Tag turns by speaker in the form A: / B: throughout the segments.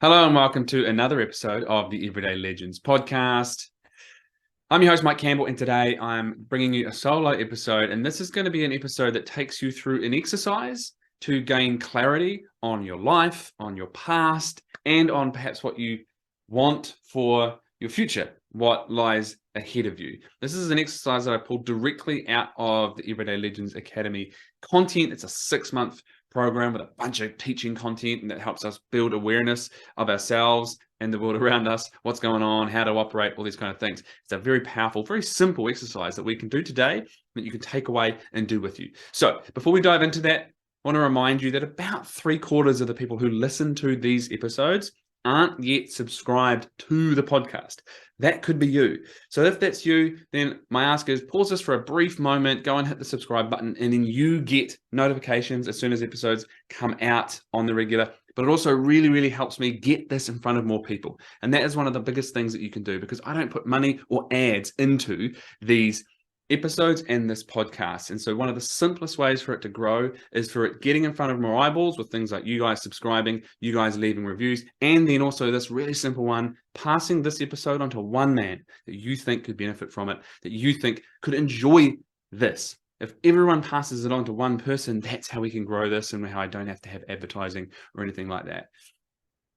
A: Hello and welcome to another episode of the Everyday Legends podcast. I'm your host, Mike Campbell, and today I'm bringing you a solo episode, and this is going to be an episode that takes you through an exercise to gain clarity on your life, on your past, and on perhaps what you want for your future, what lies ahead of you. This is an exercise that I pulled directly out of the Everyday Legends Academy content. It's a 6-month program with a bunch of teaching content, and that helps us build awareness of ourselves and the world around us, what's going on, how to operate, all these kind of things. It's a very powerful, very simple exercise that we can do today that you can take away and do with you. So before we dive into that, I want to remind you that about 3/4 of the people who listen to these episodes aren't yet subscribed to the podcast. That could be you. So if that's you, then my ask is pause this for a brief moment, go and hit the subscribe button, and then you get notifications as soon as episodes come out on the regular. But it also really, really helps me get this in front of more people. And that is one of the biggest things that you can do, because I don't put money or ads into these episodes and this podcast. And so one of the simplest ways for it to grow is for it getting in front of more eyeballs with things like you guys subscribing, you guys leaving reviews, and then also this really simple one, passing this episode onto one man that you think could benefit from it, that you think could enjoy this. If everyone passes it on to one person, that's how we can grow this, and how I don't have to have advertising or anything like that.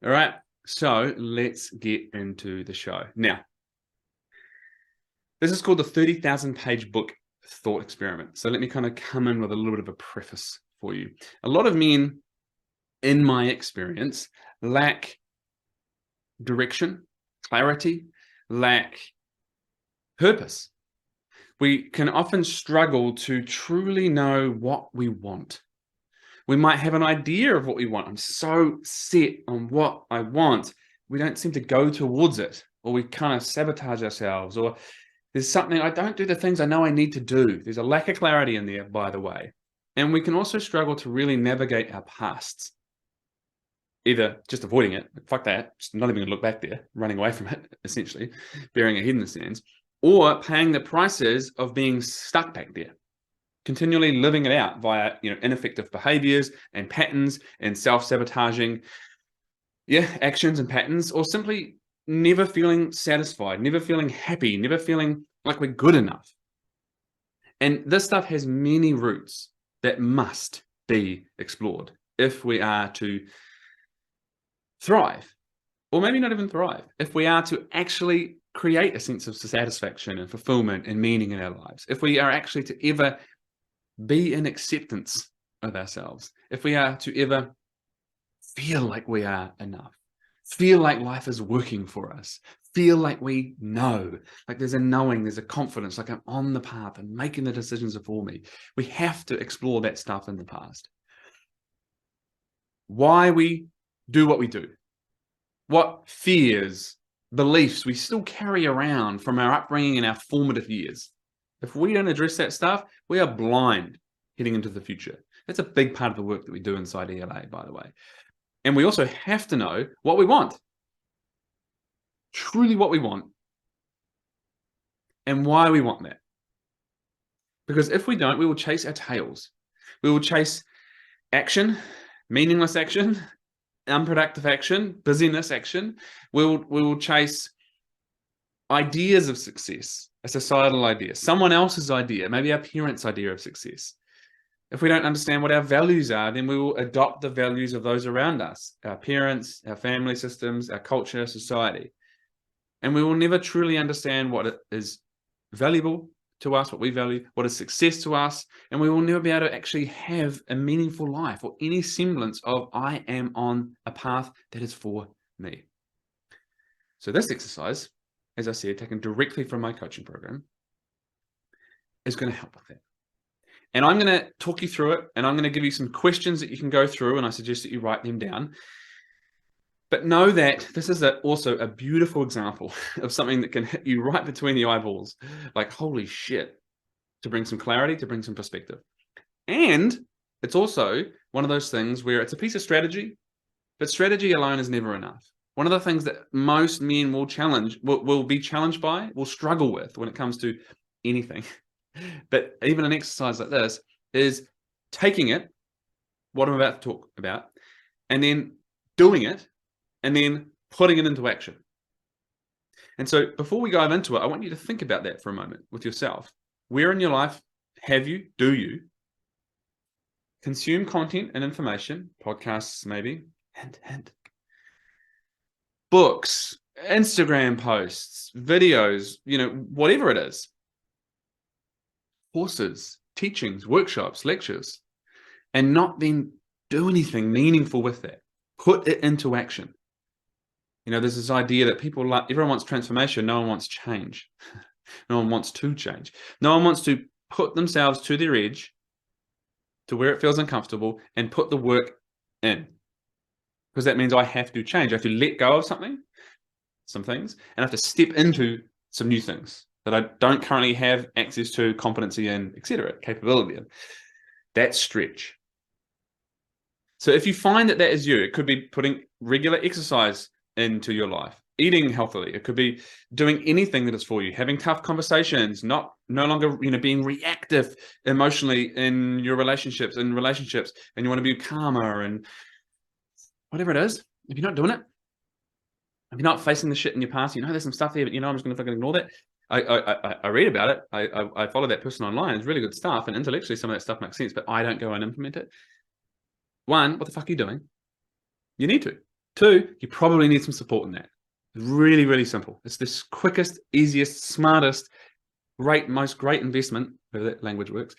A: All right, so let's get into the show. Now, this is called the 30,000 page book thought experiment. So let me kind of come in with a little bit of a preface for you. A lot of men, in my experience, lack direction, clarity, lack purpose. We can often struggle to truly know what we want. We might have an idea of what we want. I'm so set on what I want. We don't seem to go towards it, or we kind of sabotage ourselves, or there's something, I don't do the things I know I need to do. There's a lack of clarity in there, by the way. And we can also struggle to really navigate our pasts. Either just avoiding it, fuck that, just not even going to look back there, running away from it, essentially, burying our head in the sands, or paying the prices of being stuck back there, continually living it out via ineffective behaviors and patterns and self-sabotaging actions and patterns, or simply never feeling satisfied, never feeling happy, never feeling like we're good enough. And this stuff has many roots that must be explored if we are to thrive, or maybe not even thrive, if we are to actually create a sense of satisfaction and fulfillment and meaning in our lives, if we are actually to ever be in acceptance of ourselves, if we are to ever feel like we are enough, feel like life is working for us, feel like we know, like there's a knowing, there's a confidence, like I'm on the path and making the decisions for me. We have to explore that stuff in the past. Why we do what we do, what fears, beliefs we still carry around from our upbringing and our formative years. If we don't address that stuff, we are blind heading into the future. That's a big part of the work that we do inside ELA, by the way. And we also have to know what we want, truly what we want, and why we want that. Because if we don't, we will chase our tails. We will chase action, meaningless action, unproductive action, busyness action. We will chase ideas of success, a societal idea, someone else's idea, maybe our parents' idea of success. If we don't understand what our values are, then we will adopt the values of those around us, our parents, our family systems, our culture, society. And we will never truly understand what is valuable to us, what we value, what is success to us, and we will never be able to actually have a meaningful life or any semblance of I am on a path that is for me. So this exercise, as I said, taken directly from my coaching program, is going to help with that. And I'm going to talk you through it, and I'm going to give you some questions that you can go through, and I suggest that you write them down. But know that this is also a beautiful example of something that can hit you right between the eyeballs, like holy shit, to bring some clarity, to bring some perspective. And it's also one of those things where it's a piece of strategy, but strategy alone is never enough. One of the things that most men will be challenged by, will struggle with when it comes to anything, but even an exercise like this, is taking it, what I'm about to talk about, and then doing it
B: and then putting it into action. And so before we dive into it, I want you to think about that for a moment with yourself. Where in your life do you consume content and information, podcasts maybe, hint, books, Instagram posts, videos, whatever it is, courses, teachings, workshops, lectures, and not then do anything meaningful with that. Put it into action. There's this idea that everyone wants transformation, no one wants change. No one wants to change. No one wants to put themselves to their edge, to where it feels uncomfortable, and put the work in. Because that means I have to change. I have to let go of some things, and I have to step into some new things that I don't currently have access to, competency in, etc., capability in. That's stretch. So if you find that is you, it could be putting regular exercise into your life, eating healthily. It could be doing anything that is for you, having tough conversations, no longer being reactive emotionally in your relationships, and you want to be calmer, and whatever it is. If you're not doing it, if you're not facing the shit in your past, there's some stuff here, but I'm just going to fucking ignore that. I read about it. I follow that person online. It's really good stuff, and intellectually some of that stuff makes sense, but I don't go and implement it. One, what the fuck are you doing? You need to. Two, you probably need some support in that. Really, really simple. It's the quickest, easiest, smartest, most great investment, whether that language works,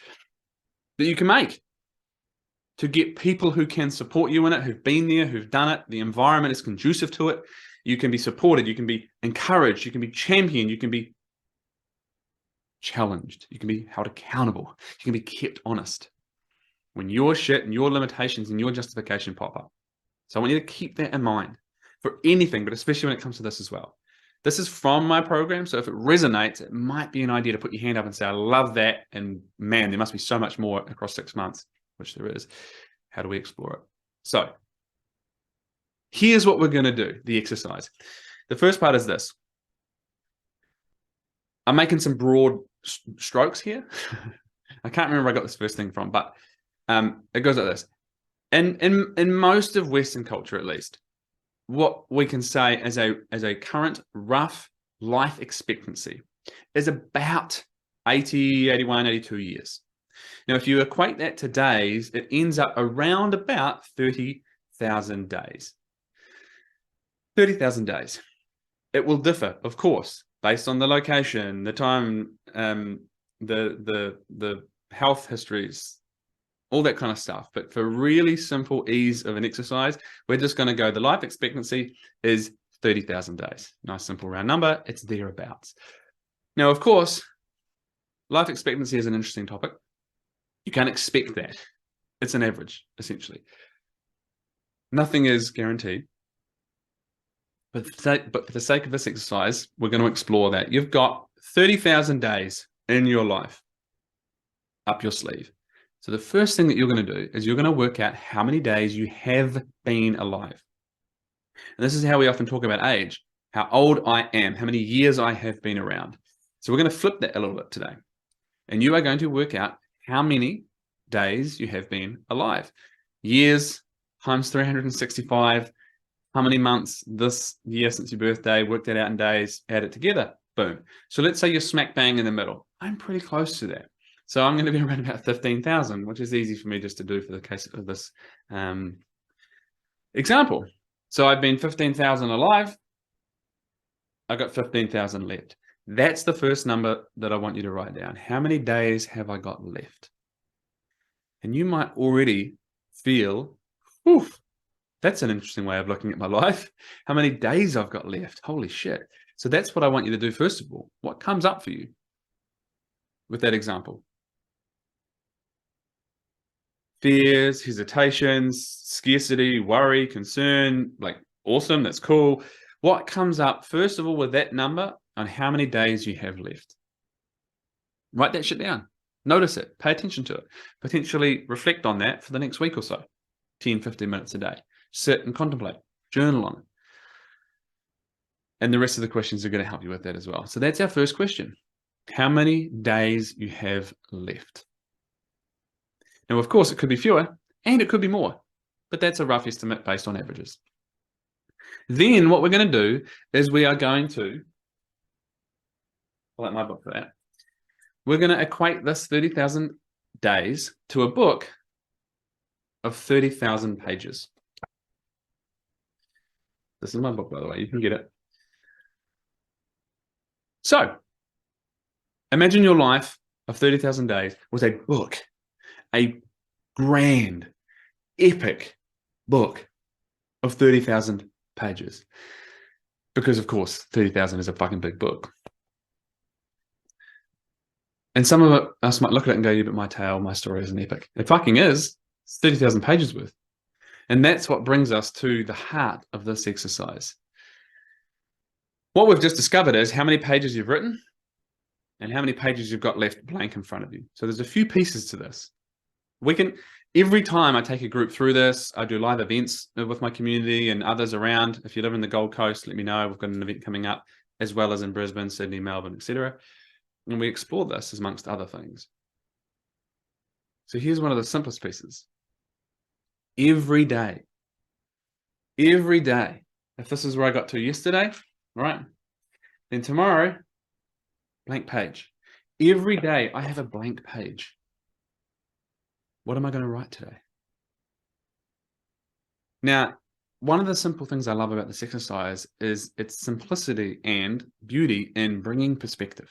B: that you can make to get people who can support you in it, who've been there, who've done it. The environment is conducive to it. You can be supported. You can be encouraged. You can be championed. You can be challenged. You can be held accountable. You can be kept honest when your shit and your limitations and your justification pop up. So I want you to keep that in mind for anything, but especially when it comes to this as well. This is from my program, so if it resonates, it might be an idea to put your hand up and say, I love that, and man, there must be so much more across 6 months, which there is. How do we explore it? So here's what we're going to do, the exercise. The first part is this. I'm making some broad strokes here. I can't remember where I got this first thing from, but it goes like this. In most of Western culture, at least, what we can say as a current rough life expectancy is about 80, 81, 82 years. Now, if you equate that to days, it ends up around about 30,000 days. 30,000 days. It will differ, of course, based on the location, the time, the health histories, all that kind of stuff. But for really simple ease of an exercise, we're just going to go, the life expectancy is 30,000 days. Nice, simple round number. It's thereabouts. Now, of course, life expectancy is an interesting topic. You can't expect that. It's an average, essentially. Nothing is guaranteed. But for the sake of this exercise, we're going to explore that. You've got 30,000 days in your life up your sleeve. So the first thing that you're going to do is you're going to work out how many days you have been alive. And this is how we often talk about age, how old I am, how many years I have been around. So we're going to flip that a little bit today. And you are going to work out how many days you have been alive. Years times 365. How many months this year since your birthday, work that out in days, add it together, boom. So let's say you're smack bang in the middle. I'm pretty close to that. So I'm going to be around about 15,000, which is easy for me just to do for the case of this example. So I've been 15,000 alive. I got 15,000 left. That's the first number that I want you to write down. How many days have I got left? And you might already feel, oof, that's an interesting way of looking at my life. How many days I've got left? Holy shit. So that's what I want you to do first of all. What comes up for you with that example? Fears, hesitations, scarcity, worry, concern, like awesome, that's cool. What comes up first of all with that number on how many days you have left? Write that shit down. Notice it. Pay attention to it. Potentially reflect on that for the next week or so. 10, 15 minutes a day. Sit and contemplate. Journal on it. And the rest of the questions are going to help you with that as well. So that's our first question. How many days you have left? Now, of course, it could be fewer and it could be more, but that's a rough estimate based on averages. Then what we're going to do is we are going to, pull out my book for that. We're going to equate this 30,000 days to a book of 30,000 pages. This is my book, by the way. You can get it. So, imagine your life of 30,000 days was a book, a grand, epic book of 30,000 pages. Because, of course, 30,000 is a fucking big book. And some of us might look at it and go, yeah, but my tale, my story is an epic. It fucking is. It's 30,000 pages worth. And that's what brings us to the heart of this exercise. What we've just discovered is how many pages you've written and how many pages you've got left blank in front of you. So there's a few pieces to this. We can, every time I take a group through this, I do live events with my community and others around. If you live in the Gold Coast, let me know. We've got an event coming up, as well as in Brisbane, Sydney, Melbourne, etc. And we explore this amongst other things. So here's one of the simplest pieces. Every day, if this is where I got to yesterday, right, then tomorrow, blank page. Every day I have a blank page. What am I going to write today? Now, one of the simple things I love about this exercise is its simplicity and beauty in bringing perspective.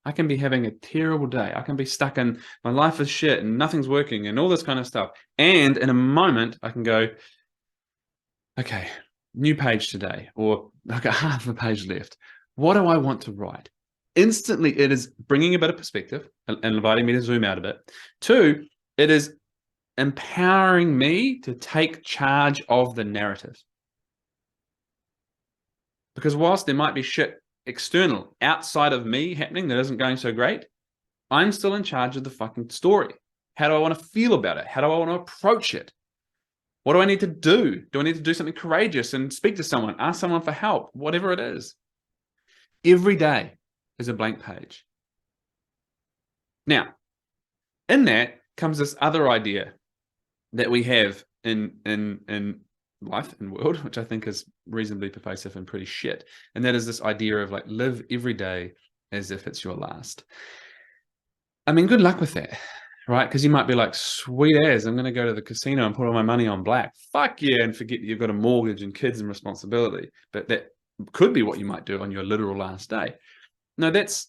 B: I can be having a terrible day. I can be stuck in my life is shit and nothing's working and all this kind of stuff. And in a moment, I can go, okay, new page today, or I've got half a page left. What do I want to write? Instantly, it is bringing a bit of perspective and inviting me to zoom out a bit. 2, it is empowering me to take charge of the narrative. Because whilst there might be shit external, outside of me happening that isn't going so great, I'm still in charge of the fucking story. How do I want to feel about it? How do I want to approach it? What do I need to do? Do I need to do something courageous and speak to someone, ask someone for help, whatever it is? Every day is a blank page. Now, in that comes this other idea that we have in life and world, which I think is reasonably pervasive and pretty shit. And that is this idea of like, live every day as if it's your last. I mean, good luck with that, right? Because you might be like, sweet as, I'm going to go to the casino and put all my money on black. Fuck yeah, and forget that you've got a mortgage and kids and responsibility. But that could be what you might do on your literal last day. No, that's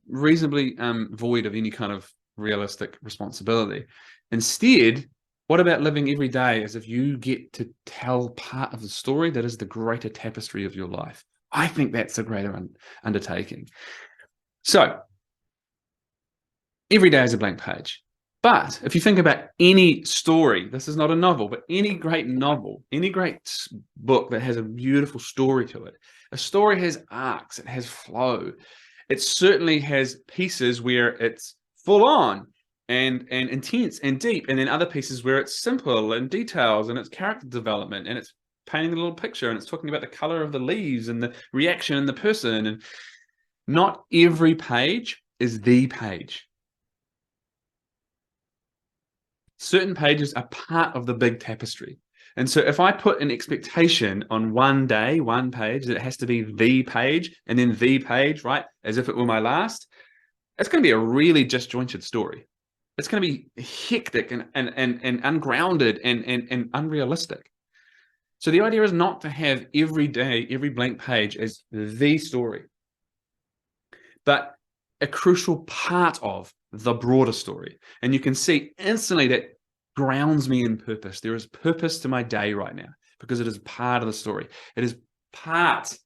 B: reasonably void of any kind of realistic responsibility. Instead, what about living every day as if you get to tell part of the story that is the greater tapestry of your life? I think that's a greater undertaking. So, every day is a blank page. But if you think about any story, this is not a novel, but any great novel, any great book that has a beautiful story to it, a story has arcs, it has flow. It certainly has pieces where it's full on and intense and deep, and then other pieces where it's simple and details and it's character development and it's painting a little picture and it's talking about the color of the leaves and the reaction in the person. And not every page is the page. Certain pages are part of the big tapestry. And so if I put an expectation on one day, one page, that it has to be the page and then the page, right, as if it were my last, it's going to be a really disjointed story. It's going to be hectic and ungrounded and unrealistic. So the idea is not to have every day, every blank page as the story, but a crucial part of the broader story. And you can see instantly that grounds me in purpose. There is purpose to my day right now because it is part of the story. It is part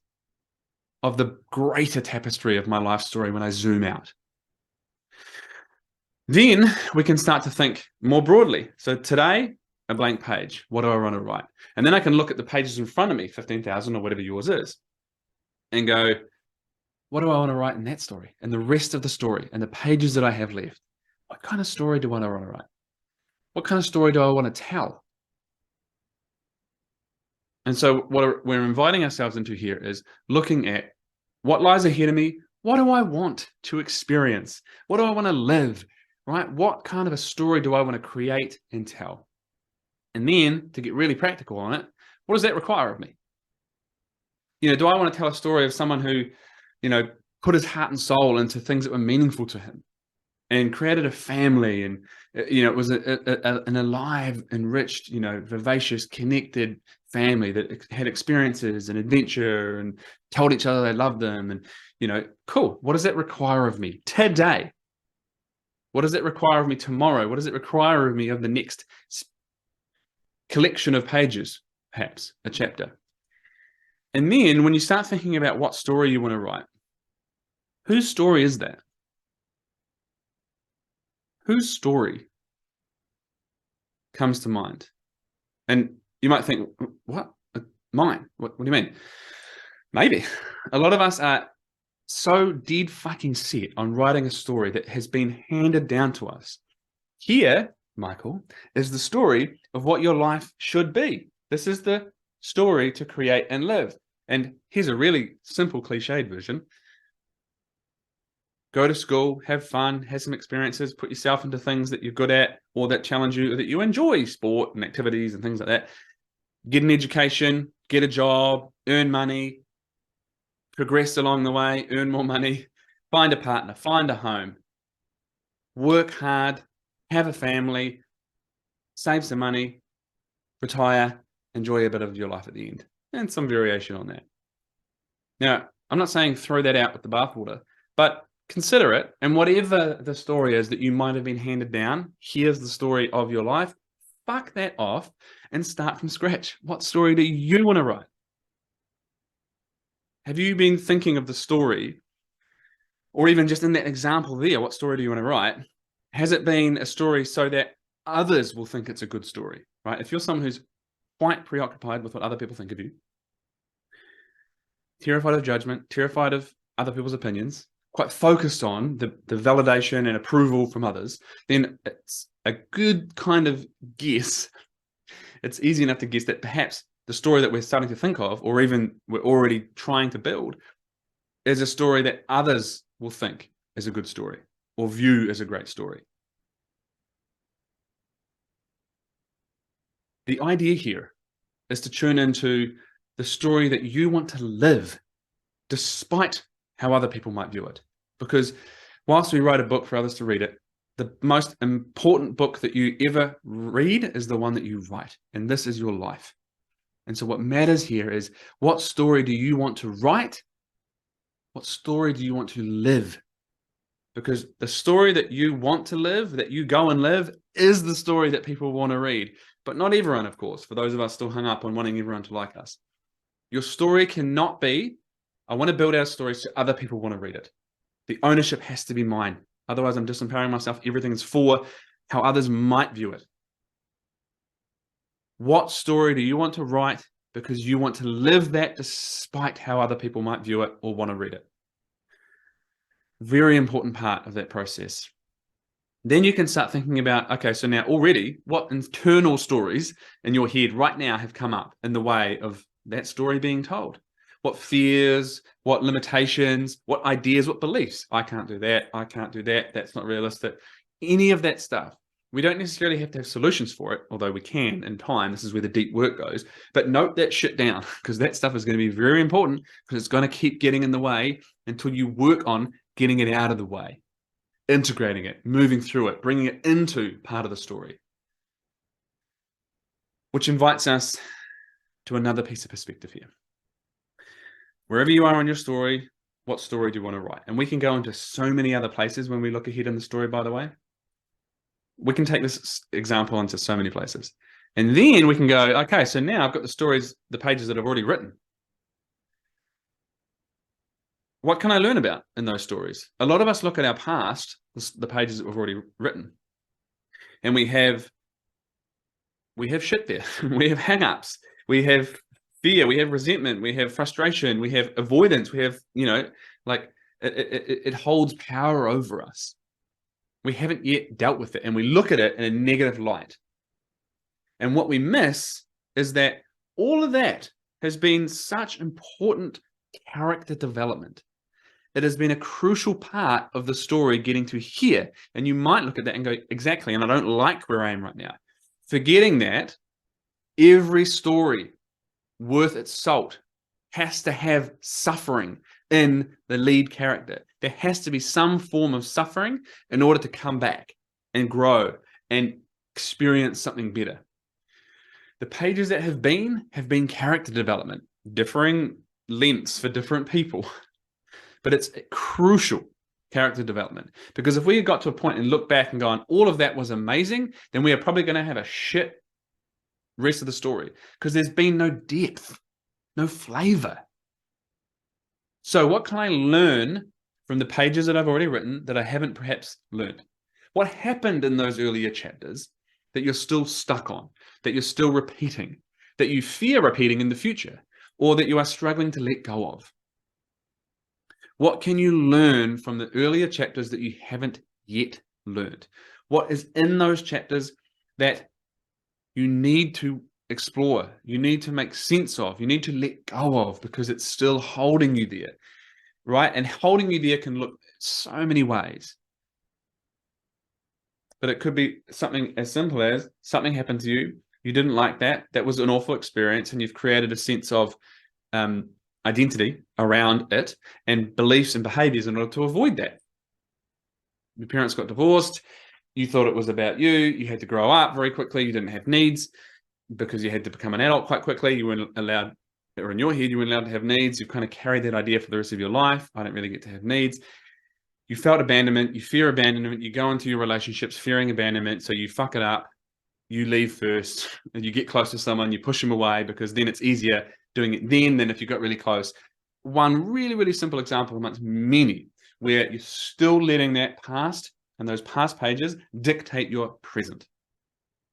B: of the greater tapestry of my life story when I zoom out. Then we can start to think more broadly. So today, a blank page. What do I want to write? And then I can look at the pages in front of me, 15,000 or whatever yours is, and go, what do I want to write in that story? And the rest of the story and the pages that I have left. What kind of story do I want to write? What kind of story do I want to tell? And so what we're inviting ourselves into here is looking at what lies ahead of me. What do I want to experience? What do I want to live? Right? What kind of a story do I want to create and tell? And then to get really practical on it, What does that require of me? Do I want to tell a story of someone who, put his heart and soul into things that were meaningful to him and created a family, and it was an alive, enriched, vivacious, connected family that had experiences and adventure and told each other they loved them, and cool. What does that require of me today? What does it require of me tomorrow? What does it require of me of the next collection of pages, perhaps a chapter? And then when you start thinking about what story you want to write, whose story is that? Whose story comes to mind? And you might think, what? Mine? What do you mean? Maybe. A lot of us are so dead fucking set on writing a story that has been handed down to us. Here, Michael, is the story of what your life should be. This is the story to create and live. And here's a really simple, cliched version. Go to school, have fun, have some experiences, put yourself into things that you're good at or that challenge you, or that you enjoy, sport and activities and things like that. Get an education, get a job, earn money, progress along the way, earn more money, find a partner, find a home, work hard, have a family, save some money, retire, enjoy a bit of your life at the end, and some variation on that. Now, I'm not saying throw that out with the bathwater, but consider it, and whatever the story is that you might have been handed down, here's the story of your life. Fuck that off and start from scratch. What story do you want to write? Have you been thinking of the story, or even just in that example there, what story do you want to write? Has it been a story so that others will think it's a good story, right? If you're someone who's quite preoccupied with what other people think of you, terrified of judgment, terrified of other people's opinions, quite focused on the validation and approval from others, then it's a good kind of guess. It's easy enough to guess that perhaps the story that we're starting to think of, or even we're already trying to build, is a story that others will think is a good story or view as a great story. The idea here is to tune into the story that you want to live, despite how other people might view it. Because whilst we write a book for others to read it, the most important book that you ever read is the one that you write. And this is your life. And so what matters here is, what story do you want to write? What story do you want to live? Because the story that you want to live, that you go and live, is the story that people want to read. But not everyone, of course, for those of us still hung up on wanting everyone to like us. Your story cannot be, I want to build our stories so other people want to read it. The ownership has to be mine. Otherwise, I'm disempowering myself. Everything's for how others might view it. What story do you want to write because you want to live that despite how other people might view it or want to read it? Very important part of that process. Then you can start thinking about, okay, so now already what internal stories in your head right now have come up in the way of that story being told? What fears, what limitations, what ideas, what beliefs? I can't do that. I can't do that. That's not realistic. Any of that stuff. We don't necessarily have to have solutions for it, although we can in time. This is where the deep work goes. But note that shit down, because that stuff is going to be very important, because it's going to keep getting in the way until you work on getting it out of the way, integrating it, moving through it, bringing it into part of the story. Which invites us to another piece of perspective here. Wherever you are on your story, what story do you want to write? And we can go into so many other places when we look ahead in the story, by the way. We can take this example into so many places. And then we can go, okay, so now I've got the stories, the pages that I've already written. What can I learn about in those stories? A lot of us look at our past, the pages that we've already written, and we have shit there. We have hang-ups. We have fear. We have resentment. We have frustration. We have avoidance. We have, like it holds power over us. We haven't yet dealt with it, and we look at it in a negative light. And what we miss is that all of that has been such important character development. It has been a crucial part of the story getting to here. And you might look at that and go, exactly, and I don't like where I am right now. Forgetting that every story
A: worth its salt has to have suffering in the lead character. There has to be some form of suffering in order to come back and grow and experience something better. The pages that have been character development, differing lengths for different people, but it's crucial character development, because if we got to a point and look back and gone, all of that was amazing, then we are probably going to have a shit rest of the story, because there's been no depth, no flavor. So what can I learn from the pages that I've already written that I haven't perhaps learned? What happened in those earlier chapters that you're still stuck on, that you're still repeating, that you fear repeating in the future, or that you are struggling to let go of? What can you learn from the earlier chapters that you haven't yet learned? What is in those chapters that you need to explore, you need to make sense of, you need to let go of, because it's still holding you there, right? And holding you there can look so many ways. But it could be something as simple as something happened to you, you didn't like that, that was an awful experience, and you've created a sense of identity around it and beliefs and behaviors in order to avoid that. Your parents got divorced, you thought it was about you, you had to grow up very quickly, you didn't have needs because you had to become an adult quite quickly, you weren't allowed, or in your head, you weren't allowed to have needs, you've kind of carried that idea for the rest of your life, I don't really get to have needs. You felt abandonment, you fear abandonment, you go into your relationships fearing abandonment, so you fuck it up, you leave first, and you get close to someone, you push them away, because then it's easier doing it then than if you got really close. One really, really simple example amongst many, where you're still letting that past and those past pages dictate your present.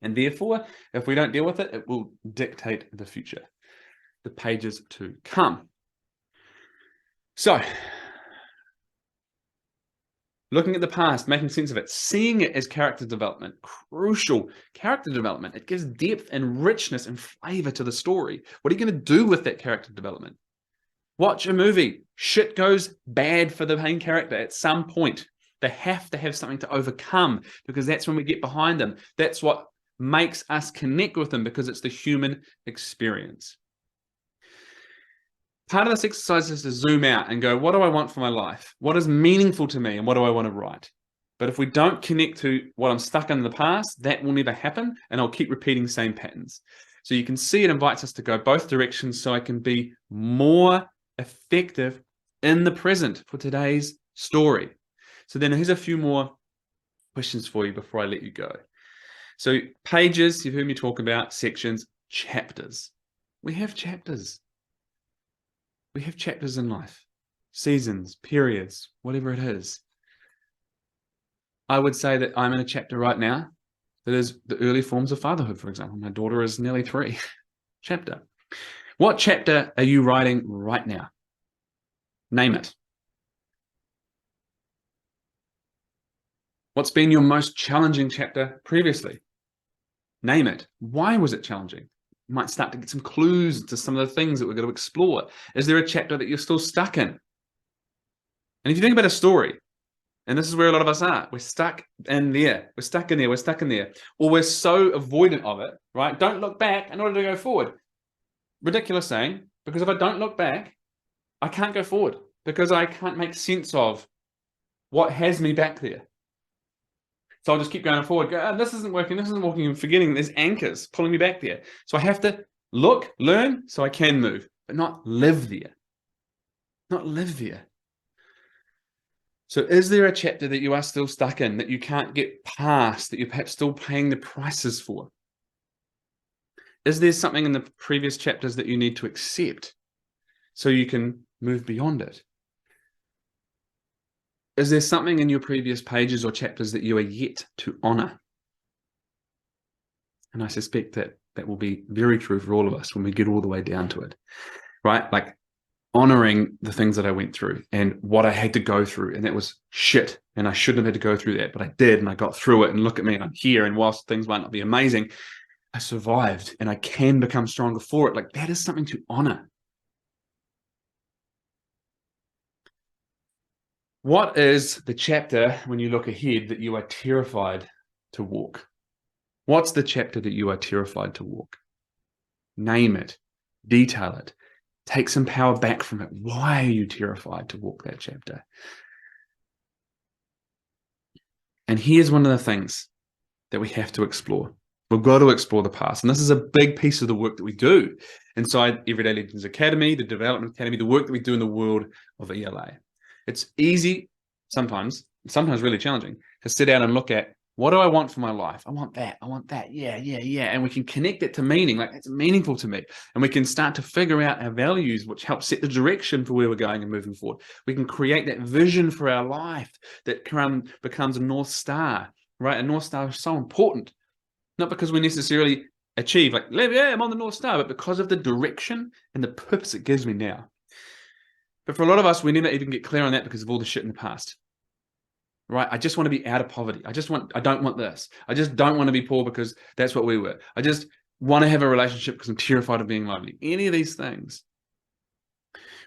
A: And therefore, if we don't deal with it, it will dictate the future, the pages to come. So, looking at the past, making sense of it, seeing it as character development, crucial character development. It gives depth and richness and flavor to the story. What are you going to do with that character development? Watch a movie. Shit goes bad for the main character at some point. They have to have something to overcome, because that's when we get behind them. That's what makes us connect with them, because it's the human experience. Part of this exercise is to zoom out and go, what do I want for my life? What is meaningful to me, and what do I want to write? But if we don't connect to what I'm stuck in the past, that will never happen, and I'll keep repeating the same patterns. So you can see it invites us to go both directions, so I can be more effective in the present for today's story. So then here's a few more questions for you before I let you go. So pages, you've heard me talk about, sections, chapters. We have chapters. We have chapters in life, seasons, periods, whatever it is. I would say that I'm in a chapter right now that is the early forms of fatherhood, for example. My daughter is nearly 3. Chapter. What chapter are you writing right now? Name it. What's been your most challenging chapter previously? Name it. Why was it challenging? You might start to get some clues to some of the things that we're going to explore. Is there a chapter that you're still stuck in? And if you think about a story, and this is where a lot of us are, we're stuck in there, we're stuck in there, we're stuck in there, or we're so avoidant of it, right? Don't look back in order to go forward. Ridiculous saying, because if I don't look back, I can't go forward, because I can't make sense of what has me back there. So I'll just keep going forward. Go, oh, this isn't working, and forgetting there's anchors pulling me back there. So I have to look, learn, so I can move, but not live there. Not live there. So is there a chapter that you are still stuck in, that you can't get past, that you're perhaps still paying the prices for? Is there something in the previous chapters that you need to accept so you can move beyond it? Is there something in your previous pages or chapters that you are yet to honor? And I suspect that that will be very true for all of us when we get all the way down to it, right? Like honoring the things that I went through and what I had to go through. And that was shit. And I shouldn't have had to go through that, but I did. And I got through it, and look at me, I'm here. And whilst things might not be amazing, I survived, and I can become stronger for it. Like, that is something to honor. What is the chapter when you look ahead that you are terrified to walk? What's the chapter that you are terrified to walk? Name it.
B: detail it, take some power back from it. Why are you terrified to walk that chapter? And here's one of the things that we have to explore. We've got to explore the past. And this is a big piece of the work that we do inside Everyday Legends Academy, the Development Academy, the work that we do in the world of ELA. It's easy, sometimes really challenging, to sit down and look at, what do I want for my life? I want that. Yeah. And we can connect it to meaning, like it's meaningful to me. And we can start to figure out our values, which help set the direction for where we're going and moving forward. We can create that vision for our life that becomes a North Star, right? A North Star is so important, not because we necessarily achieve, like, yeah, I'm on the North Star, but because of the direction and the purpose it gives me now. But for a lot of us, we never even get clear on that because of all the shit in the past. Right? I just want to be out of poverty. I don't want this. I just don't want to be poor because that's what we were. I just want to have a relationship because I'm terrified of being lonely. Any of these things.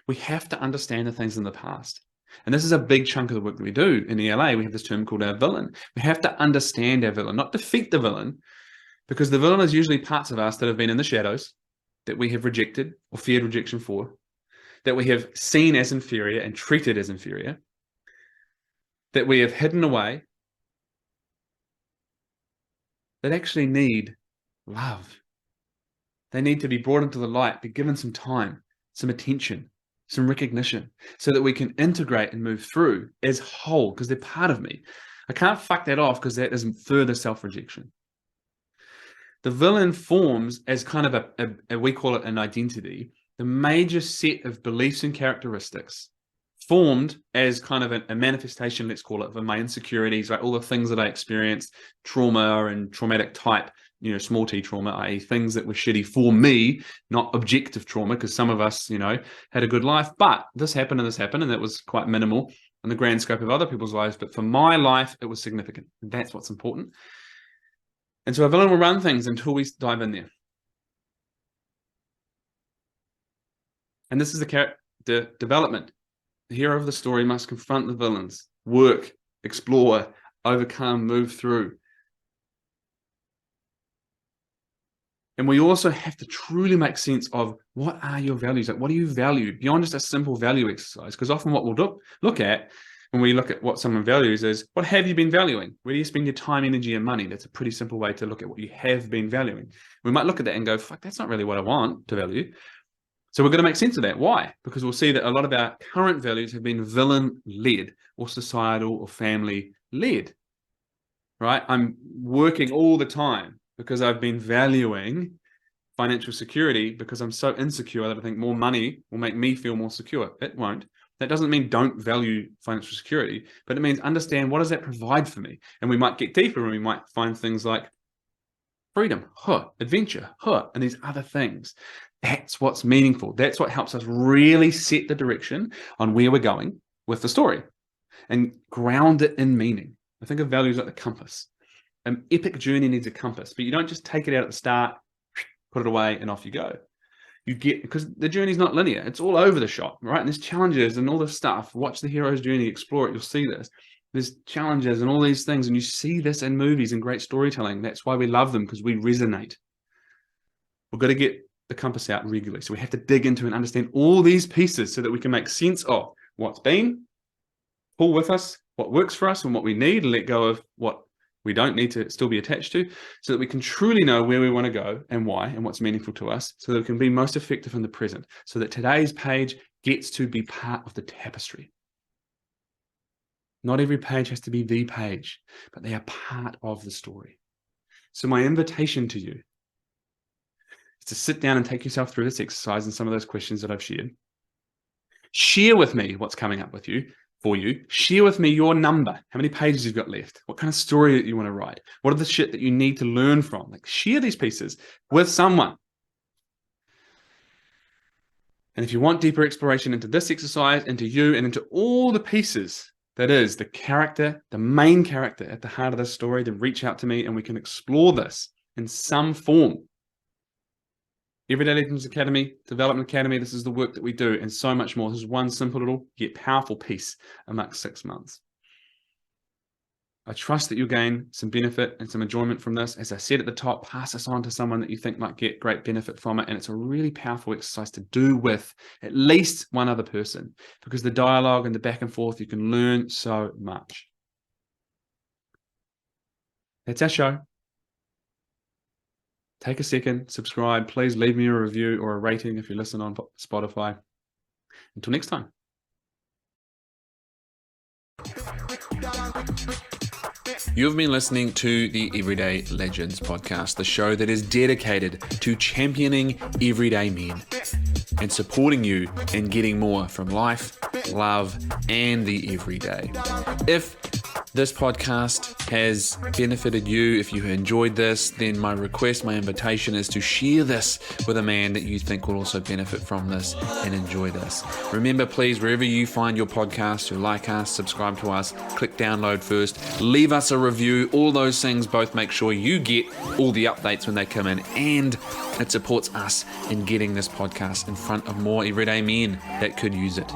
B: We have to understand the things in the past. And this is a big chunk of the work that we do in ELA. We have this term called our villain. We have to understand our villain, not defeat the villain, because the villain is usually parts of us that have been in the shadows, that we have rejected or feared rejection for, that we have seen as inferior and treated as inferior, that we have hidden away, that actually need love. They need to be brought into the light, be given some time, some attention, some recognition, so that we can integrate and move through as whole, because they're part of me. I can't fuck that off because that is further self-rejection. The villain forms as kind of we call it an identity, the major set of beliefs and characteristics formed as kind of a manifestation, let's call it, of my insecurities, right? All the things that I experienced, trauma and traumatic type, small t trauma, i.e. things that were shitty for me, not objective trauma, because some of us, had a good life, but this happened and that was quite minimal in the grand scope of other people's lives. But for my life, it was significant. And that's what's important. And so a villain will run things until we dive in there. And this is the character development. The hero of the story must confront the villains, work, explore, overcome, move through. And we also have to truly make sense of, what are your values? Like, what do you value beyond just a simple value exercise? Because often what we'll look at when we look at what someone values is, what have you been valuing? Where do you spend your time, energy, and money? That's a pretty simple way to look at what you have been valuing. We might look at that and go, fuck, that's not really what I want to value. So we're going to make sense of that. Why? Because we'll see that a lot of our current values have been villain-led or societal or family-led, right? I'm working all the time because I've been valuing financial security because I'm so insecure that I think more money will make me feel more secure. It won't. That doesn't mean don't value financial security, but it means understand, what does that provide for me? And we might get deeper and we might find things like freedom, adventure, and these other things. That's what's meaningful. That's what helps us really set the direction on where we're going with the story and ground it in meaning. I think of values like the compass. An epic journey needs a compass, but you don't just take it out at the start, put it away, and off you go. You get, because the journey's not linear. It's all over the shop, right? And there's challenges and all this stuff. Watch the hero's journey, explore it. You'll see this. There's challenges and all these things, and you see this in movies and great storytelling. That's why we love them, because we resonate. We've got to get the compass out regularly. So we have to dig into and understand all these pieces so that we can make sense of what's been, pull with us what works for us and what we need, and let go of what we don't need to still be attached to, so that we can truly know where we want to go and why and what's meaningful to us, so that we can be most effective in the present, so that today's page gets to be part of the tapestry. Not every page has to be the page, but they are part of the story. So my invitation to you is to sit down and take yourself through this exercise and some of those questions that I've shared. Share with me what's coming up with you. For you, share with me your number, how many pages you've got left, what kind of story that you want to write, what are the shit that you need to learn from. Like, share these pieces with someone. And if you want deeper exploration into this exercise, into you, and into all the pieces that is the character, the main character at the heart of this story, then reach out to me and we can explore this in some form. Everyday Legends Academy, Development Academy, this is the work that we do, and so much more. This is one simple little yet powerful piece amongst 6 months.
A: I trust that you'll gain some benefit and some enjoyment from this. As I said at the top, pass this on to someone that you think might get great benefit from it. And it's a really powerful exercise to do with at least one other person, because the dialogue and the back and forth, you can learn so much. That's our show. Take a second, subscribe. Please leave me a review or a rating if you listen on Spotify. Until next time. You've been listening to the Everyday Legends podcast, the show that is dedicated to championing everyday men and supporting you in getting more from life, love, and the everyday. If this podcast has benefited you, if you enjoyed this, then my request, my invitation is to share this with a man that you think will also benefit from this and enjoy this. Remember, please, wherever you find your podcast, to like us, subscribe to us, click download first, leave us a review. All those things both make sure you get all the updates when they come in, and it supports us in getting this podcast in front of more everyday men that could use it.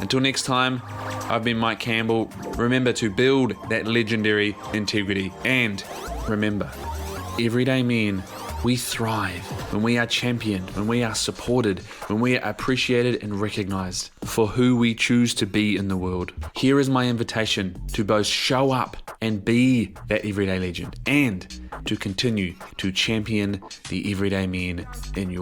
A: Until next time, I've been Mike Campbell. Remember to build that legendary integrity. And remember, everyday men, we thrive when we are championed, when we are supported, when we are appreciated and recognized for who we choose to be in the world. Here is my invitation to both show up and be that everyday legend, and to continue to champion the everyday men in your